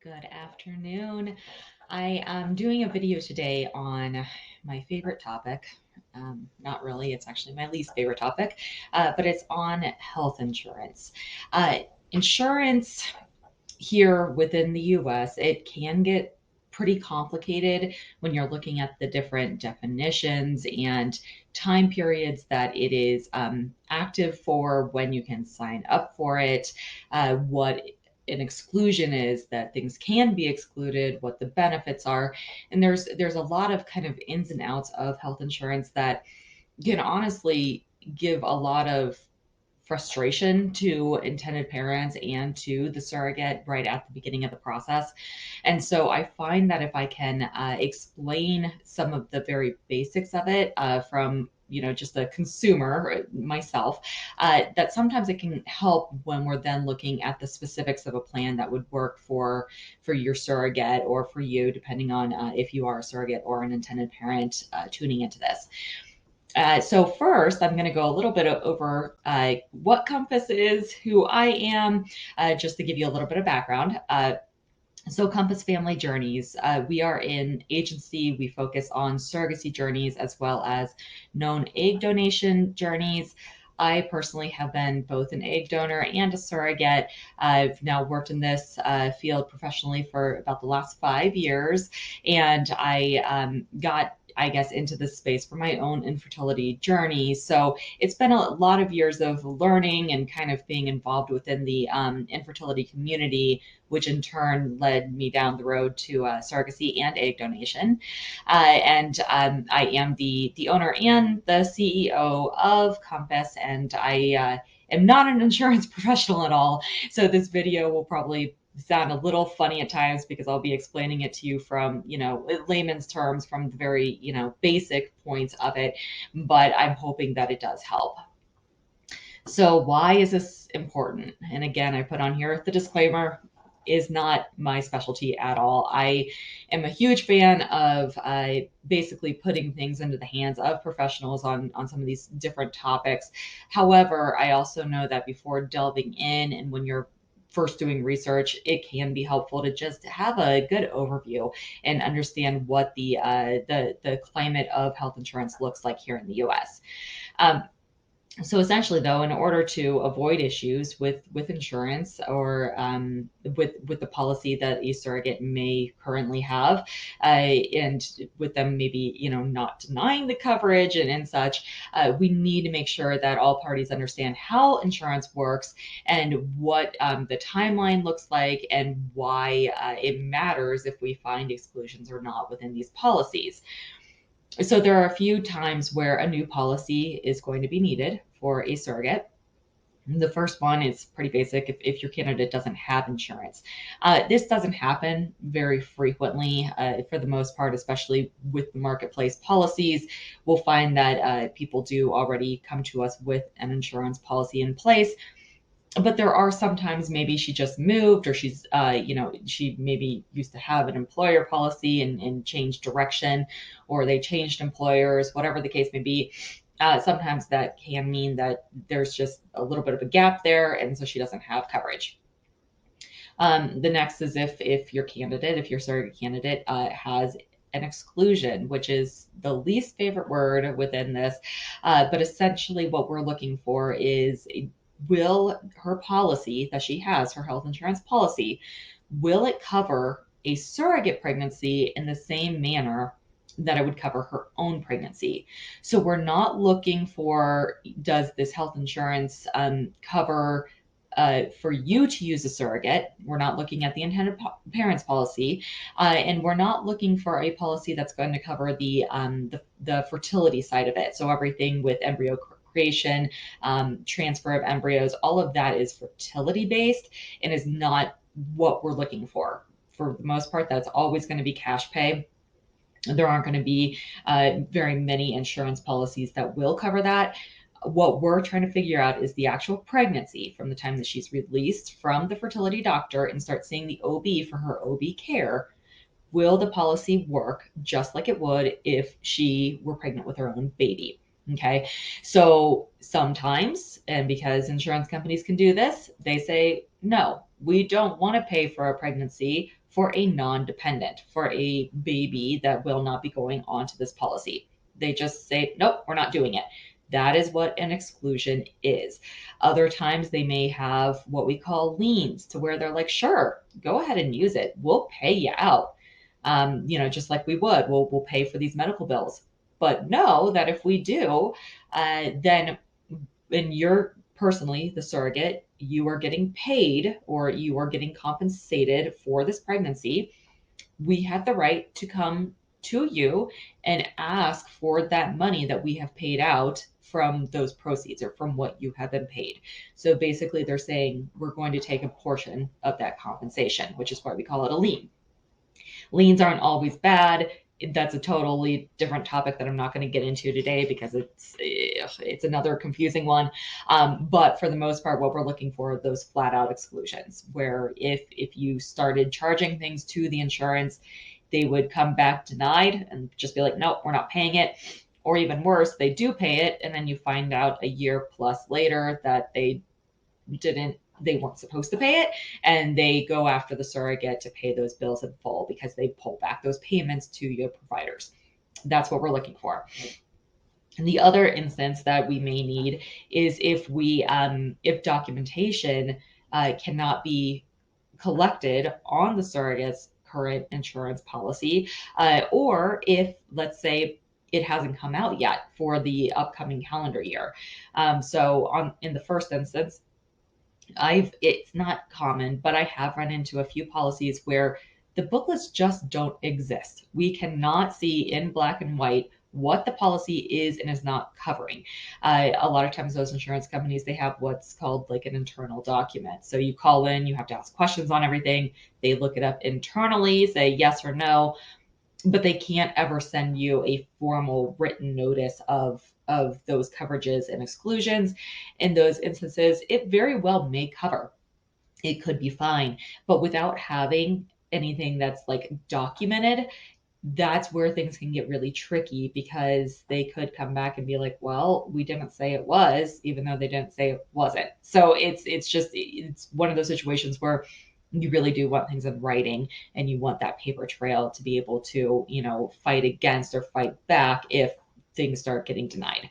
Good afternoon. I am doing a video today on my favorite topic. Not really, it's actually my least favorite topic, but it's on health insurance. Uh, Insurance here within the US, it can get pretty complicated when you're looking at the different definitions and time periods that it is active for, when you can sign up for it, what an exclusion is, that things can be excluded, what the benefits are. And there's a lot of kind of ins and outs of health insurance that can honestly give a lot of frustration to intended parents and to the surrogate right at the beginning of the process. And so I find that if I can explain some of the very basics of it from just a consumer myself, that sometimes it can help when we're then looking at the specifics of a plan that would work for your surrogate or for you, depending on if you are a surrogate or an intended parent tuning into this. So first, I'm going to go a little bit over what Compass is, who I am, just to give you a little bit of background. So Compass Family Journeys, we are an agency. We focus on surrogacy journeys as well as known egg donation journeys. I personally have been both an egg donor and a surrogate. I've now worked in this field professionally for about the last 5 years, and I got, I guess, into this space for my own infertility journey. So it's been a lot of years of learning and kind of being involved within the infertility community, which in turn led me down the road to surrogacy and egg donation. And I am the owner and the CEO of Compass, and I am not an insurance professional at all. So this video will probably sound a little funny at times because I'll be explaining it to you from, layman's terms, from the very, basic points of it, but I'm hoping that it does help. So why is this important? And again, I put on here the disclaimer is not my specialty at all. I am a huge fan of basically putting things into the hands of professionals on some of these different topics. However, I also know that before delving in and when you're first doing research, it can be helpful to just have a good overview and understand what the climate of health insurance looks like here in the U.S. So essentially, though, in order to avoid issues with insurance or with the policy that a surrogate may currently have, and with them maybe not denying the coverage and such, we need to make sure that all parties understand how insurance works and what the timeline looks like and why it matters if we find exclusions or not within these policies. So there are a few times where a new policy is going to be needed for a surrogate. The first one is pretty basic if your candidate doesn't have insurance. This doesn't happen very frequently for the most part, especially with the marketplace policies. We'll find that people do already come to us with an insurance policy in place. But there are sometimes maybe she just moved, or she's, she maybe used to have an employer policy and changed direction, or they changed employers, whatever the case may be. Sometimes that can mean that there's just a little bit of a gap there, and so she doesn't have coverage. The next is if your surrogate candidate has an exclusion, which is the least favorite word within this. But essentially what we're looking for is, will her policy that she has, her health insurance policy, will it cover a surrogate pregnancy in the same manner that it would cover her own pregnancy? So we're not looking for, does this health insurance cover for you to use a surrogate? We're not looking at the intended parents policy, and we're not looking for a policy that's going to cover the fertility side of it. So everything with embryo creation, transfer of embryos, all of that is fertility based and is not what we're looking for. For the most part, that's always going to be cash pay. There aren't going to be very many insurance policies that will cover that. What we're trying to figure out is the actual pregnancy from the time that she's released from the fertility doctor and starts seeing the OB for her OB care. Will the policy work just like it would if she were pregnant with her own baby? Okay, so sometimes, and because insurance companies can do this, they say, no, we don't want to pay for a pregnancy for a non-dependent, for a baby that will not be going onto this policy. They just say, nope, we're not doing it. That is what an exclusion is. Other times they may have what we call liens, to where they're like, sure, go ahead and use it. We'll pay you out. Just like we would, we'll pay for these medical bills. But know that if we do, then when you're personally the surrogate, you are getting paid or you are getting compensated for this pregnancy. We have the right to come to you and ask for that money that we have paid out from those proceeds or from what you have been paid. So basically, they're saying we're going to take a portion of that compensation, which is why we call it a lien. Liens aren't always bad. That's a totally different topic that I'm not going to get into today because it's another confusing one. But for the most part, what we're looking for are those flat out exclusions, where if you started charging things to the insurance, they would come back denied and just be like, nope, we're not paying it. Or even worse, they do pay it, and then you find out a year plus later that they weren't supposed to pay it, and they go after the surrogate to pay those bills in full because they pull back those payments to your providers. That's what we're looking for. And the other instance that we may need is if documentation cannot be collected on the surrogate's current insurance policy, or if, let's say, it hasn't come out yet for the upcoming calendar year. In the first instance, it's not common, but I have run into a few policies where the booklets just don't exist. We cannot see in black and white what the policy is and is not covering. A lot of times those insurance companies, they have what's called like an internal document. So you call in, you have to ask questions on everything. They look it up internally, say yes or no, but they can't ever send you a formal written notice of those coverages and exclusions. In those instances, it very well may cover. It could be fine, but without having anything that's like documented, that's where things can get really tricky because they could come back and be like, well, we didn't say it was, even though they didn't say it wasn't. So it's one of those situations where you really do want things in writing and you want that paper trail to be able to, fight against or fight back if things start getting denied.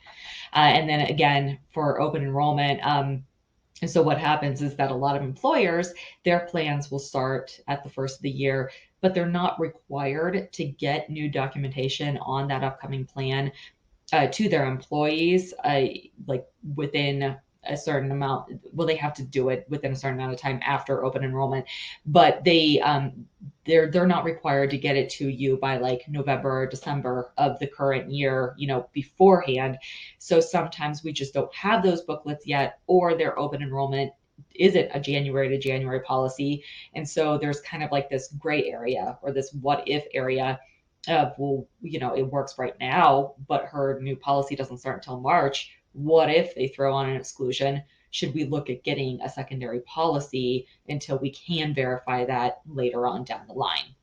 And then again, for open enrollment, and so what happens is that a lot of employers, their plans will start at the first of the year, but they're not required to get new documentation on that upcoming plan to their employees, like within a certain amount. Well, they have to do it within a certain amount of time after open enrollment, but they're not required to get it to you by like November or December of the current year, beforehand. So sometimes we just don't have those booklets yet, or their open enrollment isn't a January to January policy. And so there's kind of like this gray area or this what if area of, well, it works right now, but her new policy doesn't start until March. What if they throw on an exclusion? Should we look at getting a secondary policy until we can verify that later on down the line?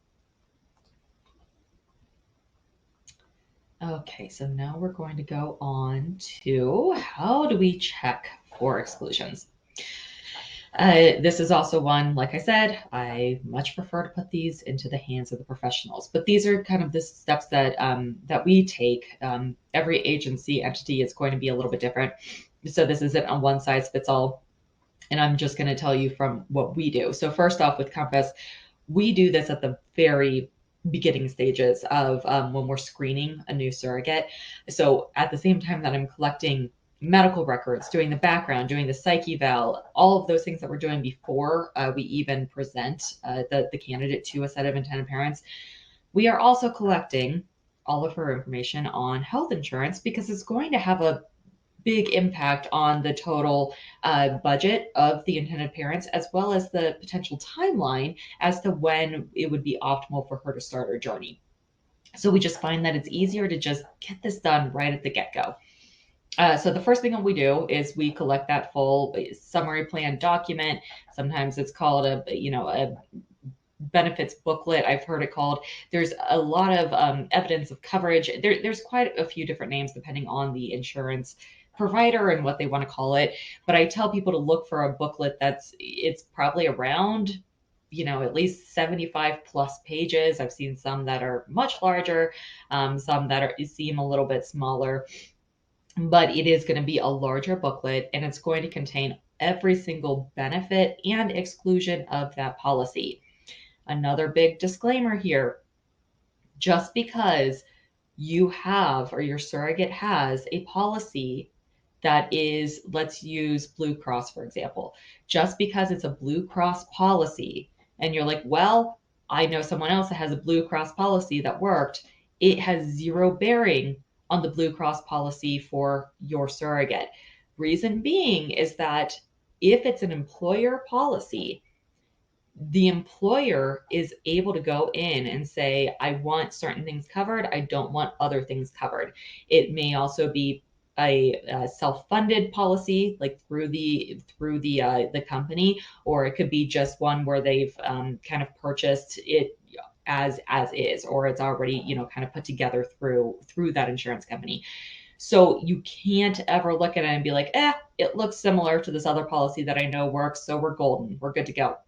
Okay, so now we're going to go on to how do we check for exclusions? This is also one, like I said, I much prefer to put these into the hands of the professionals. But these are kind of the steps that we take. Every agency entity is going to be a little bit different. So this isn't a one size fits all. And I'm just going to tell you from what we do. So first off, with Compass, we do this at the very beginning stages of when we're screening a new surrogate. So at the same time that I'm collecting medical records, doing the background, doing the psych eval, all of those things that we're doing before we even present the candidate to a set of intended parents, we are also collecting all of her information on health insurance because it's going to have a big impact on the total budget of the intended parents, as well as the potential timeline as to when it would be optimal for her to start her journey. So we just find that it's easier to just get this done right at the get-go. So the first thing that we do is we collect that full summary plan document. Sometimes it's called a benefits booklet, I've heard it called. There's a lot of evidence of coverage. There's quite a few different names depending on the insurance provider and what they want to call it. But I tell people to look for a booklet it's probably around at least 75 plus pages. I've seen some that are much larger, some that seem a little bit smaller, but it is going to be a larger booklet, and it's going to contain every single benefit and exclusion of that policy. Another big disclaimer here: just because you have, or your surrogate has, a policy that is, let's use Blue Cross, for example. Just because it's a Blue Cross policy and you're like, well, I know someone else that has a Blue Cross policy that worked, it has zero bearing on the Blue Cross policy for your surrogate. Reason being is that if it's an employer policy, the employer is able to go in and say, I want certain things covered, I don't want other things covered. It may also be a self-funded policy, like through the company, or it could be just one where they've kind of purchased it as is, or it's already kind of put together through that insurance company. So you can't ever look at it and be like, it looks similar to this other policy that I know works, so we're golden, we're good to go.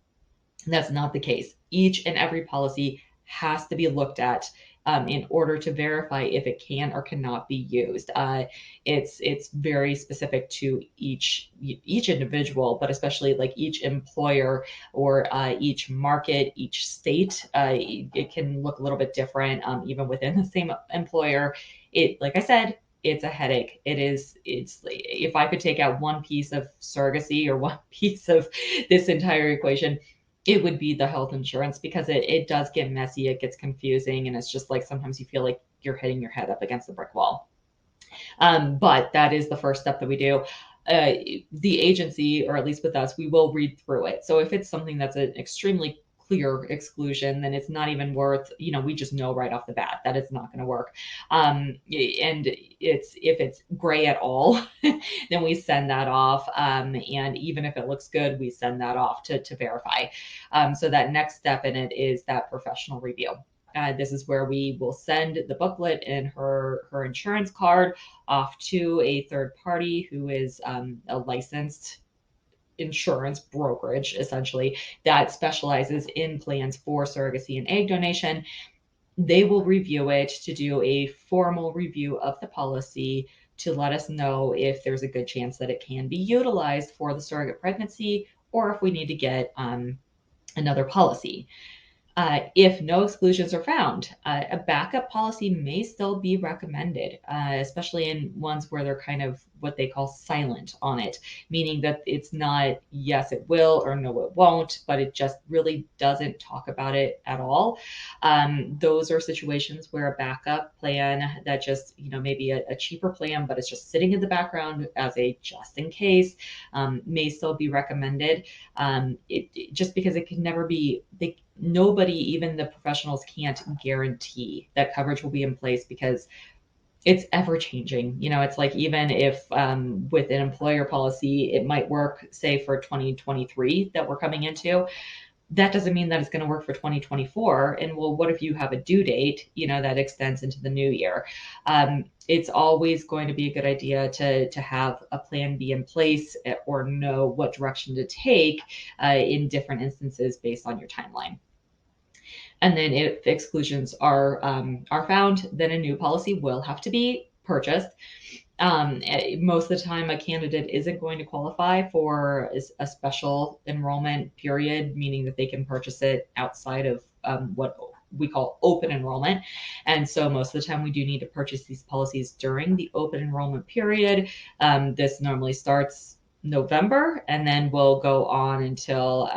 That's not the case. Each and every policy has to be looked at in order to verify if it can or cannot be used. It's very specific to each individual, but especially like each employer or each market, each state. It can look a little bit different, even within the same employer. Like I said, it's a headache. It's if I could take out one piece of surrogacy or one piece of this entire equation, it would be the health insurance, because it does get messy, it gets confusing, and it's just like sometimes you feel like you're hitting your head up against the brick wall. But that is the first step that we do. The agency, or at least with us, we will read through it. So if it's something that's an extremely clear exclusion, then it's not even worth, we just know right off the bat that it's not going to work. And if it's gray at all, then we send that off. And even if it looks good, we send that off to verify. So that next step in it is that professional review. This is where we will send the booklet and her insurance card off to a third party who is a licensed insurance brokerage, essentially, that specializes in plans for surrogacy and egg donation. They will review it to do a formal review of the policy to let us know if there's a good chance that it can be utilized for the surrogate pregnancy, or if we need to get another policy. If no exclusions are found, a backup policy may still be recommended, especially in ones where they're kind of what they call silent on it, meaning that it's not yes, it will, or no, it won't, but it just really doesn't talk about it at all. Those are situations where a backup plan that just, maybe a cheaper plan, but it's just sitting in the background as a just in case, may still be recommended. Just because it can never be, nobody, even the professionals, can't guarantee that coverage will be in place, because it's ever changing. It's like, even if with an employer policy, it might work, say, for 2023 that we're coming into, that doesn't mean that it's going to work for 2024. And well, what if you have a due date, that extends into the new year? It's always going to be a good idea to have a plan B in place, or know what direction to take in different instances based on your timeline. And then if exclusions are found, then a new policy will have to be purchased. Most of the time, a candidate isn't going to qualify for a special enrollment period, meaning that they can purchase it outside of what we call open enrollment. And so most of the time we do need to purchase these policies during the open enrollment period. This normally starts November and then will go on until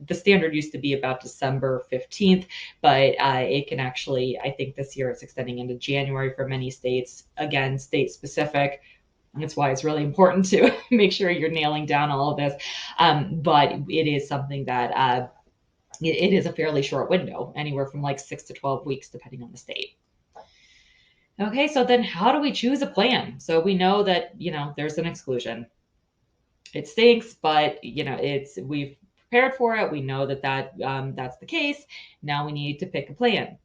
the standard used to be about December 15th, but it can actually, I think this year it's extending into January for many states. Again, state specific. That's why it's really important to make sure you're nailing down all of this. But it is something that it is a fairly short window, anywhere from like 6 to 12 weeks, depending on the state. Okay, so then how do we choose a plan? So we know that, there's an exclusion. It stinks, but we've prepared for it. We know that that's the case. Now we need to pick a plan.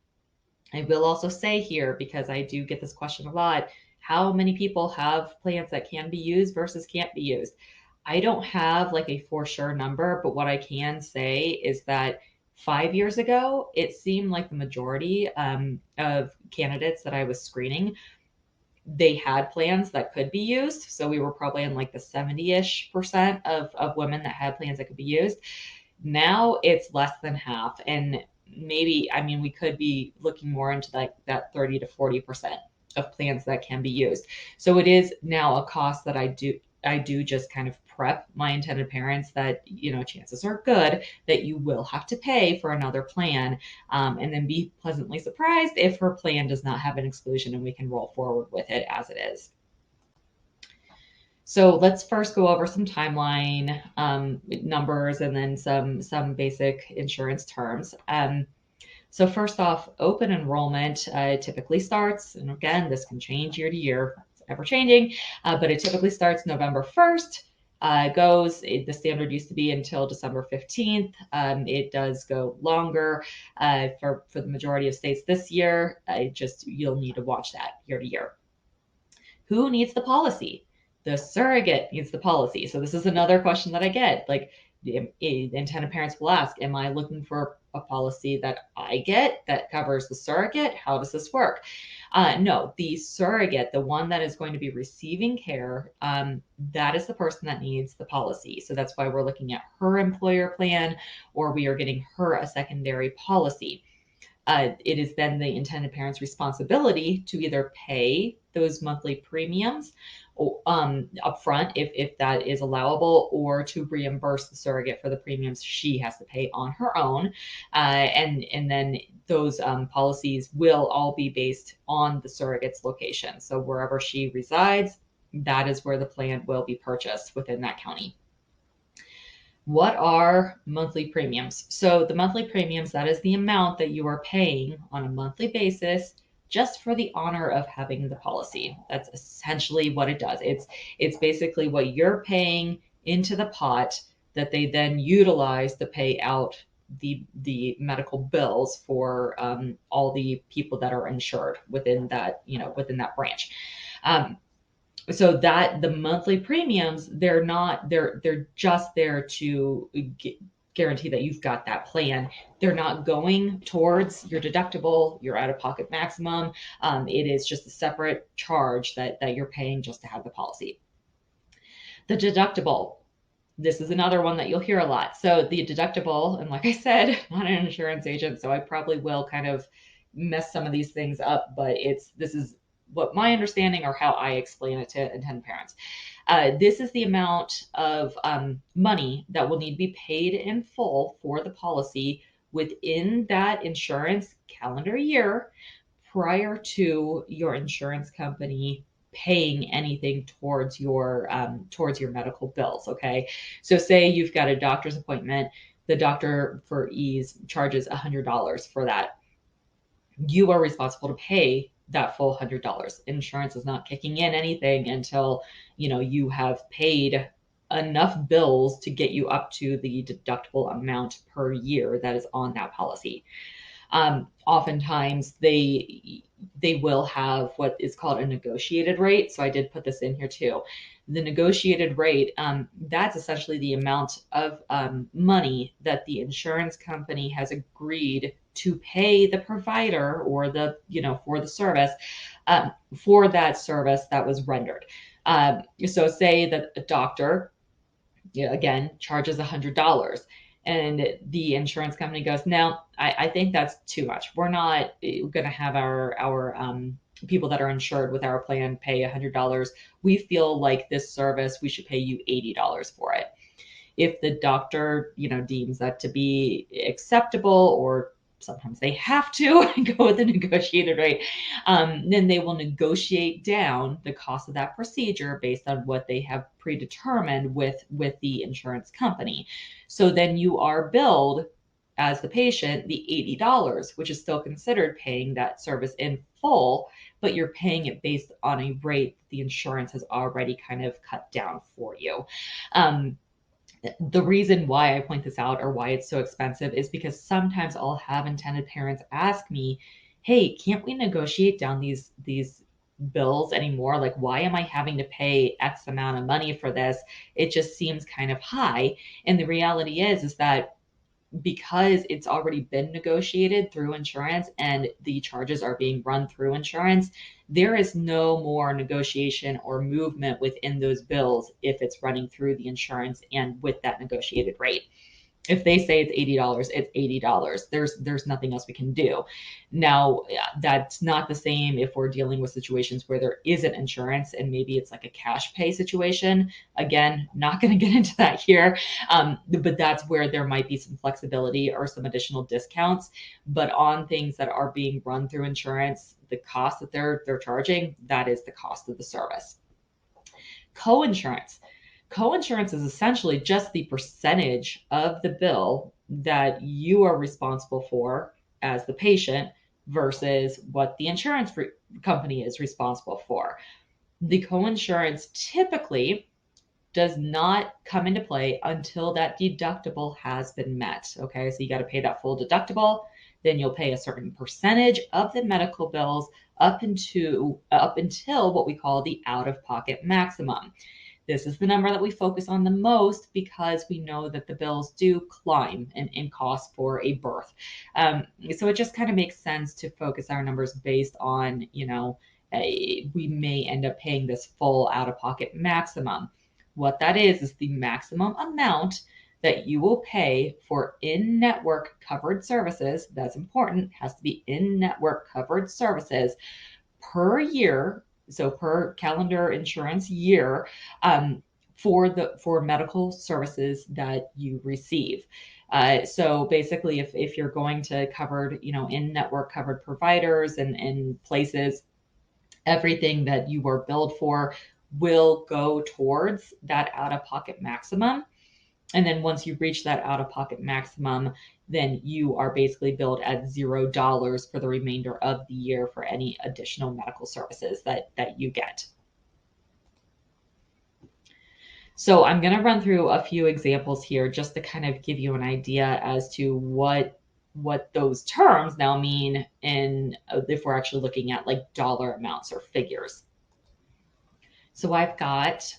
I will also say here, because I do get this question a lot, how many people have plans that can be used versus can't be used? I don't have like a for sure number, but what I can say is that 5 years ago, it seemed like the majority of candidates that I was screening, they had plans that could be used. So we were probably in like the 70-ish% of women that had plans that could be used. Now it's less than half. And maybe, I mean, we could be looking more into like that 30 to 40% of plans that can be used. So it is now a cost that I do just kind of prep my intended parents that, chances are good that you will have to pay for another plan, and then be pleasantly surprised if her plan does not have an exclusion and we can roll forward with it as it is. So let's first go over some timeline numbers and then some basic insurance terms. So first off, open enrollment typically starts, and again, this can change year to year, it's ever changing, but it typically starts November 1st. The standard used to be until December 15th. It does go longer for the majority of states this year. You'll need to watch that year to year. Who needs the policy? The surrogate needs the policy. So this is another question that I get. Like, intended parents will ask, am I looking for a policy that I get that covers the surrogate? How does this work? No, the surrogate, the one that is going to be receiving care, that is the person that needs the policy. So that's why we're looking at her employer plan, or we are getting her a secondary policy. It is then the intended parent's responsibility to either pay those monthly premiums upfront if that is allowable, or to reimburse the surrogate for the premiums she has to pay on her own. And then those policies will all be based on the surrogate's location. So wherever she resides, that is where the plan will be purchased within that county. What are monthly premiums? So the monthly premiums, that is the amount that you are paying on a monthly basis just for the honor of having the policy. That's essentially what it does. It's basically what you're paying into the pot that they then utilize to pay out the medical bills for all the people that are insured within that branch. So that the monthly premiums, they're just there to guarantee that you've got that plan. They're not going towards your deductible, your out-of-pocket maximum. It is just a separate charge that you're paying just to have the policy. The deductible. This is another one that you'll hear a lot. So the deductible, and like I said, I'm not an insurance agent, so I probably will kind of mess some of these things up, but this is what my understanding, or how I explain it to intended parents. This is the amount of money that will need to be paid in full for the policy within that insurance calendar year prior to your insurance company paying anything towards your medical bills. Okay, so say you've got a doctor's appointment, the doctor, for ease, charges $100 for that. You are responsible to pay that full $100. Insurance is not kicking in anything until you have paid enough bills to get you up to the deductible amount per year that is on that policy. Oftentimes they will have what is called a negotiated rate. So I did put this in here too. The negotiated rate, that's essentially the amount of money that the insurance company has agreed to pay the provider, or for the service, for that service that was rendered. So say that a doctor, again, charges $100. And the insurance company goes, no, I think that's too much. We're not going to have our people that are insured with our plan pay $100. We feel like this service, we should pay you $80 for it. If the doctor, deems that to be acceptable, or sometimes they have to go with the negotiated rate, then they will negotiate down the cost of that procedure based on what they have predetermined with the insurance company. So then you are billed, as the patient, the $80, which is still considered paying that service in full, but you're paying it based on a rate the insurance has already kind of cut down for you. The reason why I point this out, or why it's so expensive, is because sometimes I'll have intended parents ask me, hey, can't we negotiate down these bills anymore. Like, why am I having to pay X amount of money for this? It just seems kind of high. And the reality is that because it's already been negotiated through insurance and the charges are being run through insurance, there is no more negotiation or movement within those bills if it's running through the insurance and with that negotiated rate. If they say it's $80, it's $80. There's nothing else we can do. Now, that's not the same if we're dealing with situations where there isn't insurance and maybe it's like a cash pay situation. Again, not going to get into that here, but that's where there might be some flexibility or some additional discounts. But on things that are being run through insurance, the cost that they're charging, that is the cost of the service. Coinsurance. Coinsurance is essentially just the percentage of the bill that you are responsible for as the patient versus what the insurance company is responsible for. The coinsurance typically does not come into play until that deductible has been met. Okay, so you got to pay that full deductible. Then you'll pay a certain percentage of the medical bills up until what we call the out-of-pocket maximum. This is the number that we focus on the most because we know that the bills do climb in cost for a birth. So it just kind of makes sense to focus our numbers based on, we may end up paying this full out-of-pocket maximum. What that is the maximum amount that you will pay for in-network covered services. That's important, has to be in-network covered services per year, so per calendar insurance year, for medical services that you receive. So basically, if you're going to covered, in-network covered providers and places, everything that you are billed for will go towards that out-of-pocket maximum. And then once you reach that out-of-pocket maximum, then you are basically billed at $0 for the remainder of the year for any additional medical services that you get. So I'm going to run through a few examples here just to kind of give you an idea as to what those terms now mean if we're actually looking at like dollar amounts or figures. So I've got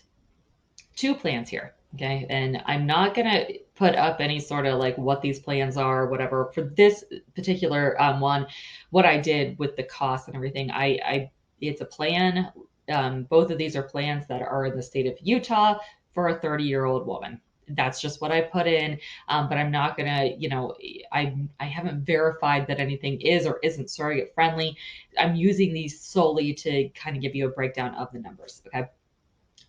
two plans here. Okay. And I'm not going to put up any sort of like what these plans are, whatever. For this particular one, what I did with the cost and everything, it's a plan. Both of these are plans that are in the state of Utah for a 30-year-old woman. That's just what I put in. But I'm not going to, I haven't verified that anything is or isn't surrogate friendly. I'm using these solely to kind of give you a breakdown of the numbers. Okay.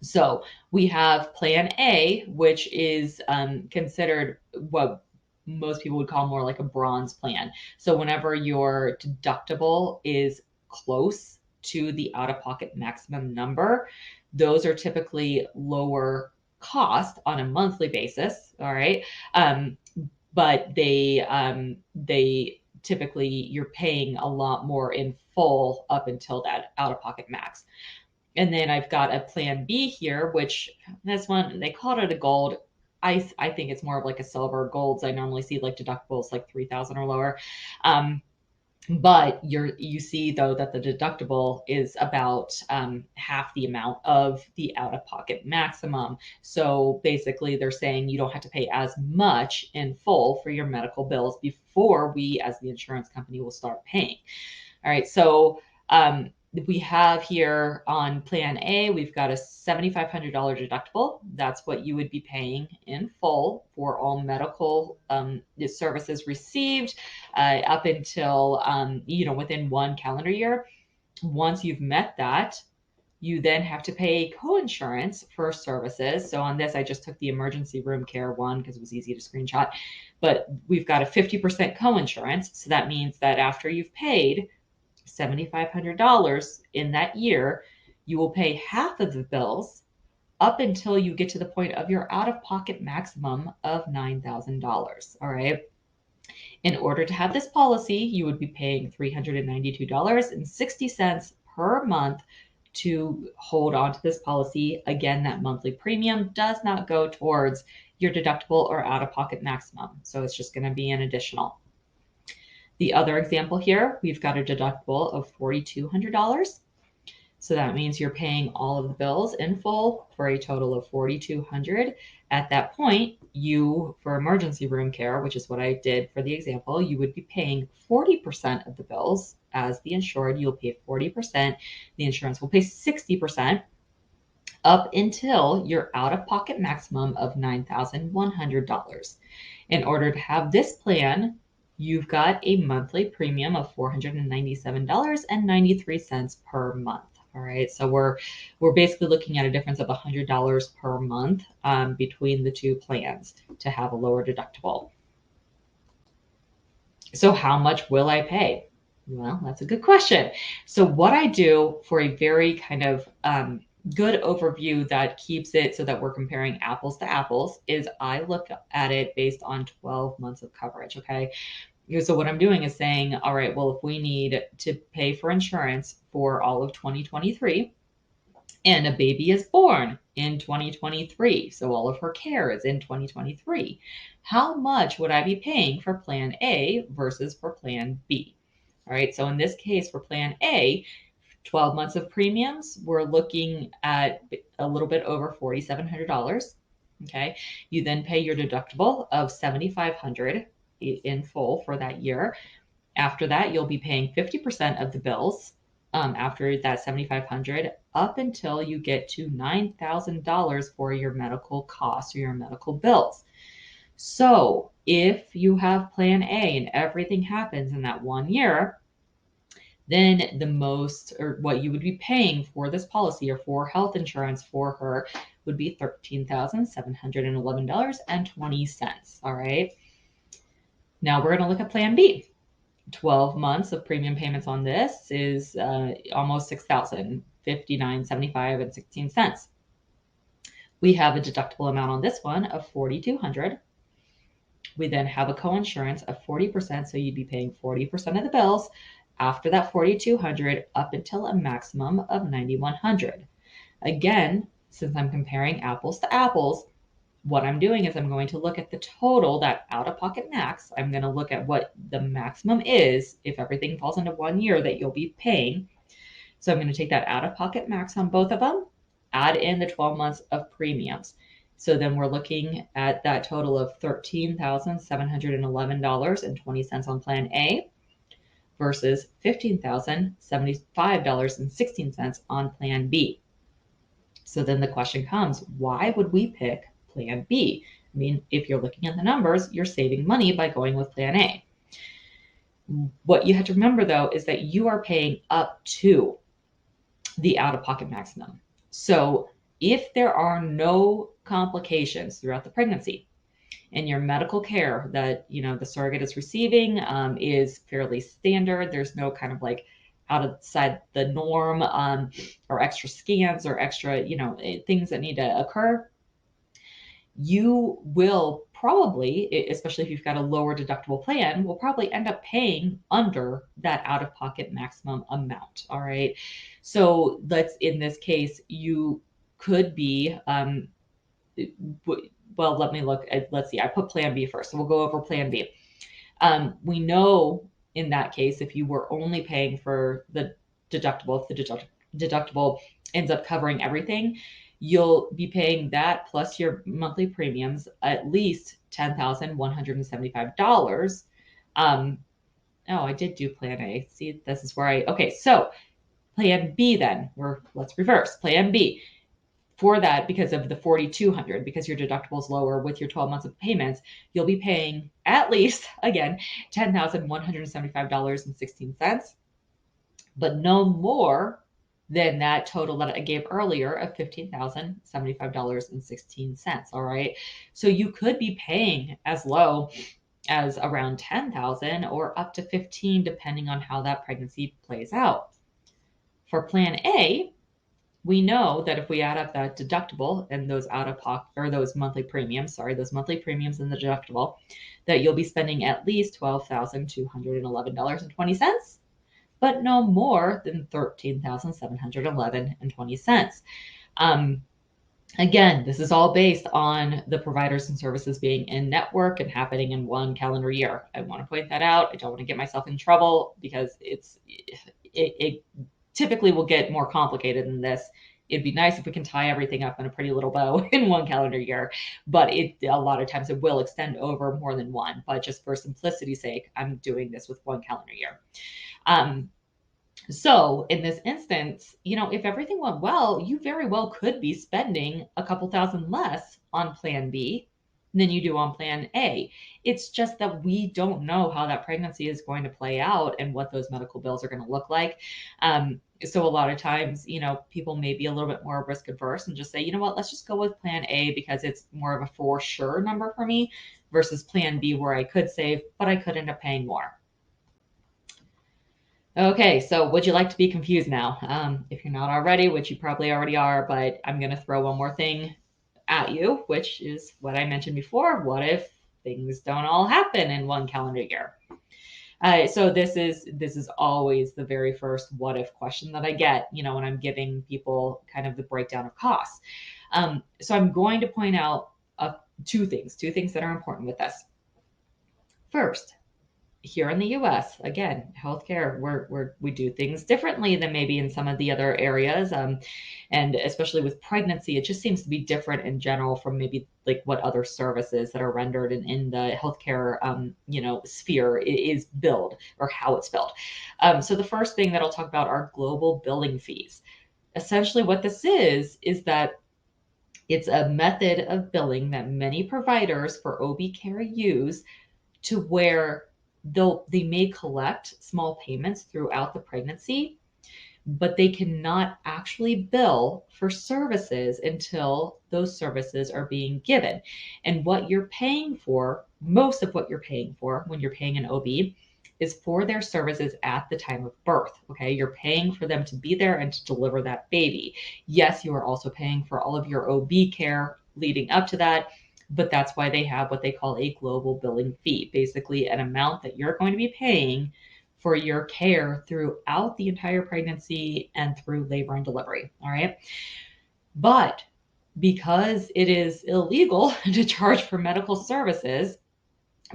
So we have plan A, which is considered what most people would call more like a bronze plan. So whenever your deductible is close to the out-of-pocket maximum number, those are typically lower cost on a monthly basis. All right. But they typically, you're paying a lot more in full up until that out-of-pocket max. And then I've got a plan B here, which this one, they called it a gold. I think it's more of like a silver. Golds, I normally see like deductibles like 3,000 or lower. But you see though that the deductible is about half the amount of the out-of-pocket maximum. So basically they're saying you don't have to pay as much in full for your medical bills before we as the insurance company will start paying. All right, so we have here on plan A, we've got a $7,500 deductible. That's what you would be paying in full for all medical services received up until, within one calendar year. Once you've met that, you then have to pay coinsurance for services. So on this, I just took the emergency room care one because it was easy to screenshot. But we've got a 50% coinsurance. So that means that after you've paid $7,500 in that year, you will pay half of the bills up until you get to the point of your out-of-pocket maximum of $9,000. All right. In order to have this policy, you would be paying $392.60 per month to hold on to this policy. Again, that monthly premium does not go towards your deductible or out-of-pocket maximum. So it's just going to be an additional. The other example here, we've got a deductible of $4,200. So that means you're paying all of the bills in full for a total of $4,200. At that point, you, for emergency room care, which is what I did for the example, you would be paying 40% of the bills as the insured. You'll pay 40%. The insurance will pay 60% up until your out-of-pocket maximum of $9,100. In order to have this plan, you've got a monthly premium of $497.93 per month. All right, so we're basically looking at a difference of $100 per month between the two plans to have a lower deductible. So how much will I pay? Well, that's a good question. So what I do for a very kind of good overview that keeps it so that we're comparing apples to apples is I look at it based on 12 months of coverage, okay? So what I'm doing is saying, all right, well, if we need to pay for insurance for all of 2023 and a baby is born in 2023, so all of her care is in 2023, how much would I be paying for plan A versus for plan B? All right, so in this case, for plan A, 12 months of premiums, we're looking at a little bit over $4,700. Okay, you then pay your deductible of $7,500 in full for that year. After that, you'll be paying 50% of the bills after that $7,500 up until you get to $9,000 for your medical costs or your medical bills. So if you have plan A and everything happens in that 1 year, then the most or what you would be paying for this policy or for health insurance for her would be $13,711.20. All right. Now we're going to look at plan B. 12 months of premium payments on this is almost $6,000, $59.75 and 16 cents. We have a deductible amount on this one of $4,200. We then have a coinsurance of 40%, so you'd be paying 40% of the bills after that $4,200 up until a maximum of $9,100. Again, since I'm comparing apples to apples, what I'm doing is I'm going to look at the total, that out-of-pocket max. I'm going to look at what the maximum is if everything falls into 1 year that you'll be paying. So I'm going to take that out-of-pocket max on both of them, add in the 12 months of premiums. So then we're looking at that total of $13,711.20 on plan A versus $15,075.16 on plan B. So then the question comes, why would we pick plan B? I mean, if you're looking at the numbers, you're saving money by going with plan A. What you have to remember, though, is that you are paying up to the out-of-pocket maximum. So if there are no complications throughout the pregnancy and your medical care that, the surrogate is receiving is fairly standard, there's no kind of like outside the norm or extra scans or extra, things that need to occur, you will probably, especially if you've got a lower deductible plan, will probably end up paying under that out-of-pocket maximum amount. All right. So in this case, you could be, well, let me look at, let's see, I put plan B first. So we'll go over plan B. We know in that case, if you were only paying for the deductible, if the deductible ends up covering everything, you'll be paying that plus your monthly premiums at least $10,175. I did do plan A. See, this is where okay, so plan B then, let's reverse. Plan B. For that, because of the $4,200, because your deductible is lower with your 12 months of payments, you'll be paying at least, again, $10,175.16, but no more than that total that I gave earlier of $15,075.16. All right. So you could be paying as low as around $10,000 or up to $15,000, depending on how that pregnancy plays out. For plan A, we know that if we add up that deductible and those out-of-pocket or those monthly premiums and the deductible, that you'll be spending at least $12,211.20, but no more than $13,711.20. Again, this is all based on the providers and services being in network and happening in 1 calendar year. I want to point that out. I don't want to get myself in trouble because it typically will get more complicated than this. It'd be nice if we can tie everything up in a pretty little bow in one calendar year, but a lot of times it will extend over more than one. But just for simplicity's sake, I'm doing this with one calendar year. So in this instance, if everything went well, you very well could be spending a couple thousand less on plan B than you do on plan A. It's just that we don't know how that pregnancy is going to play out and what those medical bills are going to look like. So a lot of times, people may be a little bit more risk adverse and just say, you know what, let's just go with plan A because it's more of a for sure number for me versus plan B where I could save, but I could end up paying more. Okay, so would you like to be confused now? If you're not already, which you probably already are, but I'm going to throw one more thing at you, which is what I mentioned before. What if things don't all happen in one calendar year? So this is always the very first what if question that I get, when I'm giving people kind of the breakdown of costs. So I'm going to point out two things that are important with this. First, here in the US, again, healthcare, we do things differently than maybe in some of the other areas. And especially with pregnancy, it just seems to be different in general from maybe like what other services that are rendered in the healthcare, sphere is billed or how it's billed. So the first thing that I'll talk about are global billing fees. Essentially what this is that it's a method of billing that many providers for OB care use to where they may collect small payments throughout the pregnancy, but they cannot actually bill for services until those services are being given. And what you're paying for, most of what you're paying for when you're paying an OB, is for their services at the time of birth. Okay, you're paying for them to be there and to deliver that baby. Yes, you are also paying for all of your OB care leading up to that, but that's why they have what they call a global billing fee, basically an amount that you're going to be paying for your care throughout the entire pregnancy and through labor and delivery. All right. But because it is illegal to charge for medical services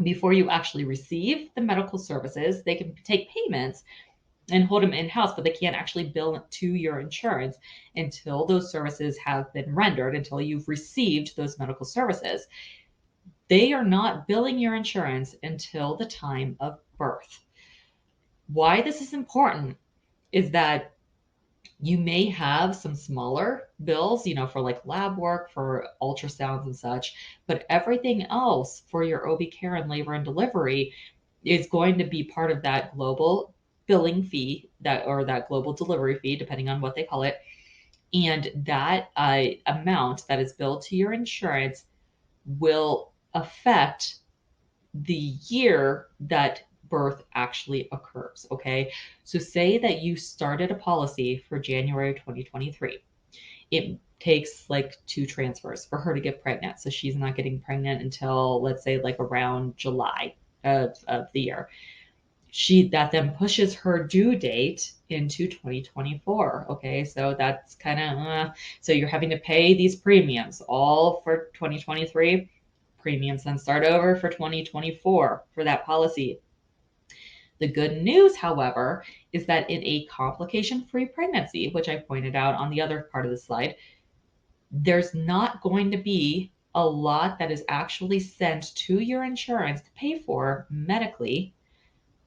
before you actually receive the medical services, they can take payments and hold them in-house, but they can't actually bill to your insurance until those services have been rendered, until you've received those medical services. They are not billing your insurance until the time of birth. Why this is important is that you may have some smaller bills, for like lab work, for ultrasounds and such, but everything else for your OB care and labor and delivery is going to be part of that global billing fee, or that global delivery fee, depending on what they call it. And that amount that is billed to your insurance will affect the year that birth actually occurs. Okay. So say that you started a policy for January 2023. It takes like 2 transfers for her to get pregnant. So she's not getting pregnant until, let's say, like around July of the year. That then pushes her due date into 2024. Okay. So that's kind of, so you're having to pay these premiums all for 2023. Premiums then start over for 2024 for that policy. The good news, however, is that in a complication-free pregnancy, which I pointed out on the other part of the slide, there's not going to be a lot that is actually sent to your insurance to pay for medically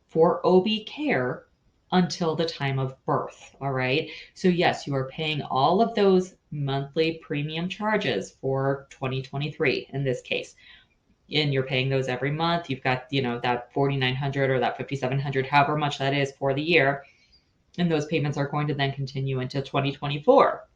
for OB care until the time of birth. All right. So yes, you are paying all of those monthly premium charges for 2023 in this case. And you're paying those every month. You've got, that 4,900 or that 5,700, however much that is for the year. And those payments are going to then continue into 2024.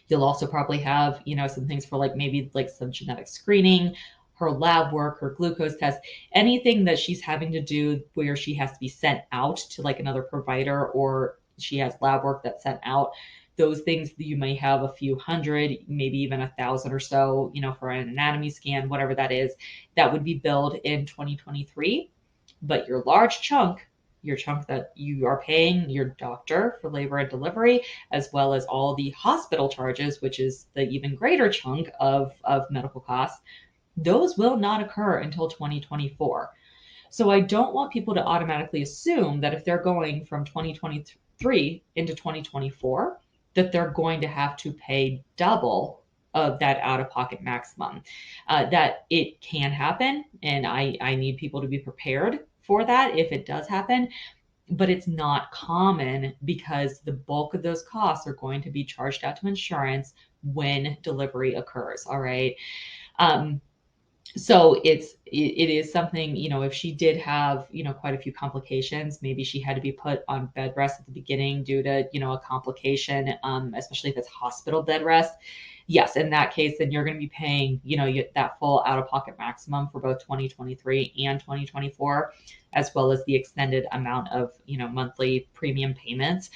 You'll also probably have, some things for maybe some genetic screening, her lab work, her glucose test, anything that she's having to do where she has to be sent out to another provider, or she has lab work that's sent out. Those things you may have a few hundred, maybe even 1,000 or so, for an anatomy scan, whatever that is, that would be billed in 2023. But your large chunk, that you are paying your doctor for labor and delivery, as well as all the hospital charges, which is the even greater chunk of medical costs, those will not occur until 2024. So I don't want people to automatically assume that if they're going from 2023 into 2024, that they're going to have to pay double of that out-of-pocket maximum. That it can happen, and I need people to be prepared for that if it does happen, but it's not common because the bulk of those costs are going to be charged out to insurance when delivery occurs. All right. Um, so it is something, if she did have, quite a few complications, maybe she had to be put on bed rest at the beginning due to, a complication, especially if it's hospital bed rest. Yes, in that case, then you're going to be paying, that full out-of-pocket maximum for both 2023 and 2024, as well as the extended amount of, monthly premium payments.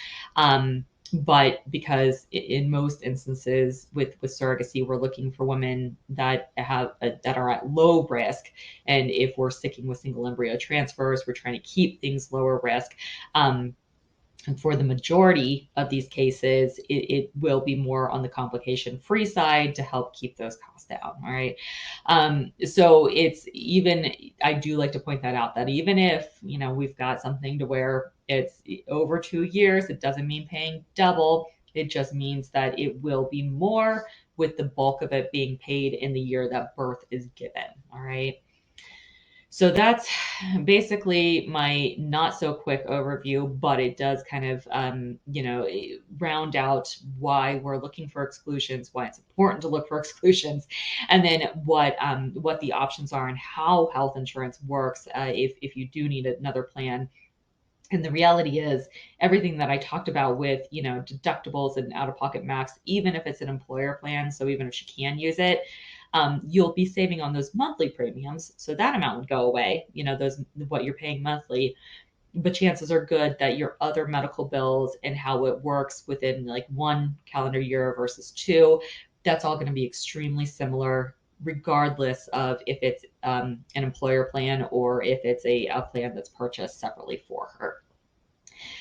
But because in most instances with surrogacy, we're looking for women that that are at low risk, and if we're sticking with single embryo transfers, we're trying to keep things lower risk. And for the majority of these cases, it will be more on the complication-free side to help keep those costs down. All right. So I do like to point that out, that even if, we've got something to where it's over 2 years, it doesn't mean paying double. It just means that it will be more, with the bulk of it being paid in the year that birth is given. All right. So that's basically my not so quick overview, but it does kind of, round out why we're looking for exclusions, why it's important to look for exclusions, and then what the options are and how health insurance works, if you do need another plan. And the reality is, everything that I talked about with, deductibles and out-of-pocket max, even if it's an employer plan, so even if she can use it, you'll be saving on those monthly premiums. So that amount would go away, those what you're paying monthly. But chances are good that your other medical bills and how it works within like 1 calendar year versus 2, that's all going to be extremely similar, regardless of if it's an employer plan or if it's a plan that's purchased separately for her.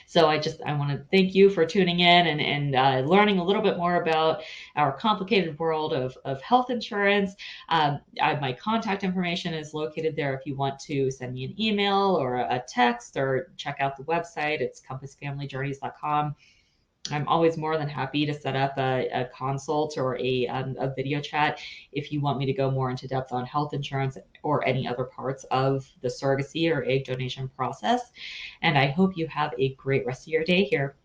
So I want to thank you for tuning in and learning a little bit more about our complicated world of health insurance. My contact information is located there if you want to send me an email or a text, or check out the website. It's compassfamilyjourneys.com. I'm always more than happy to set up a consult or a video chat if you want me to go more into depth on health insurance or any other parts of the surrogacy or egg donation process. And I hope you have a great rest of your day here.